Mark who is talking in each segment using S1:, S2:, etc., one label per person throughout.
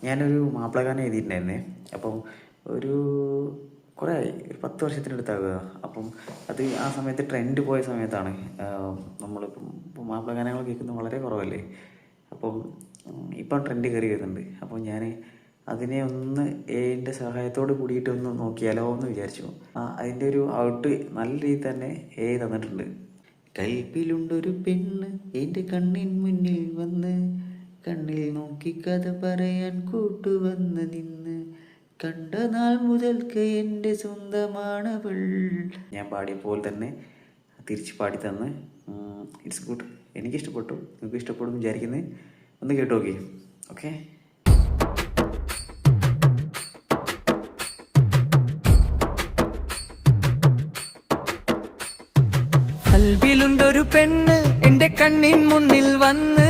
S1: ഞാനൊരു മാപ്പിളഗാനം എഴുതിയിട്ടുണ്ടായിരുന്നേ. അപ്പം ഒരു കുറേ ആയി, ഒരു 10 വർഷത്തിനടുത്താകുക. അപ്പം അത് ആ സമയത്ത് ട്രെൻഡ് പോയ സമയത്താണ്. നമ്മളിപ്പം മാപ്പിളഗാനങ്ങൾ കേൾക്കുന്നത് വളരെ കുറവല്ലേ. അപ്പം ഇപ്പം ട്രെൻഡ് കയറി വരുന്നുണ്ട്. അപ്പോൾ ഞാൻ അതിനെ ഒന്ന് എഐൻ്റെ സഹായത്തോട് കൂടിയിട്ട് ഒന്ന് നോക്കിയാലോ എന്ന് വിചാരിച്ചു. അതിൻ്റെ ഒരു ഔട്ട് നല്ല രീതിയിൽ തന്നെ എഐ തന്നിട്ടുണ്ട്. കൽപ്പിലുണ്ടൊരു പെണ്ണ് എൻ്റെ കണ്ണിൻ മുന്നിൽ വന്ന്, കണ്ണിൽ നോക്കി കഥ പറയാൻ കൂട്ടുവന്ന് നിന്ന്, കണ്ട നാൾ മുതൽക്ക് എൻ്റെ സ്വന്തമാണവൾ. ഞാൻ പാടിയപ്പോൾ തന്നെ തിരിച്ച് പാടിത്തന്ന്. ഇറ്റ്സ് ഗുഡ്, എനിക്കിഷ്ടപ്പെട്ടു, നിങ്ങൾക്ക് ഇഷ്ടപ്പെടും വിചാരിക്കുന്നത്. ഒന്ന് കേട്ടു നോക്കി. ഓക്കെ.
S2: കൽബിലുണ്ടൊരു പെണ്ണ് എന്റെ കണ്ണിൻ മുന്നിൽ വന്ന്,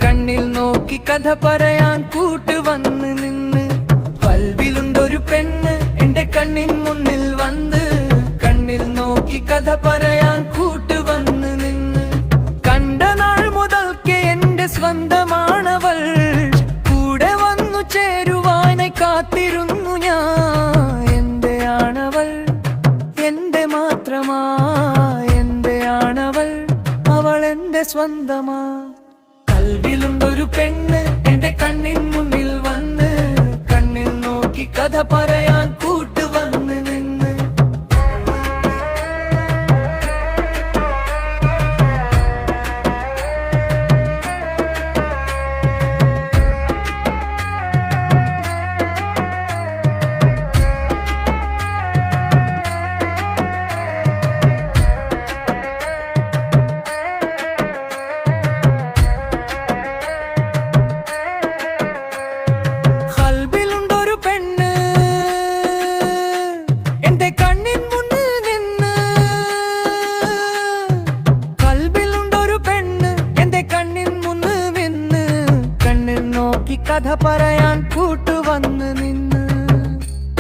S2: കണ്ണിൽ നോക്കി കഥ പറയാൻ കൂട്ടുവന്ന് നിന്ന്. കൽബിലുണ്ടൊരു പെണ്ണ് എന്റെ കണ്ണിൻ മുന്നിൽ വന്ന്, കണ്ണിൽ നോക്കി കഥ പറയാൻ കൂട്ടുവന്ന് നിന്ന്, കണ്ട നാൾ മുതൽക്ക് എന്റെ സ്വന്തമാണവൾ. കൂടെ വന്നു ചേരുവാനായി കാത്തിരുന്നു ഞാൻ. എന്റെ ആണവൾ, എന്റെ മാത്രമാ, അവൾ എന്റെ സ്വന്തമാ. കൽബിലുണ്ടൊരു പെണ്ണ് എന്റെ കണ്ണിൻ മുന്നിൽ വന്ന്, കണ്ണിൽ നോക്കി കഥ പറയാൻ കൂട്ടുവന്ന് നിന്ന്. കഥ പറയാൻ കൂട്ടുവന്ന് നിന്ന്.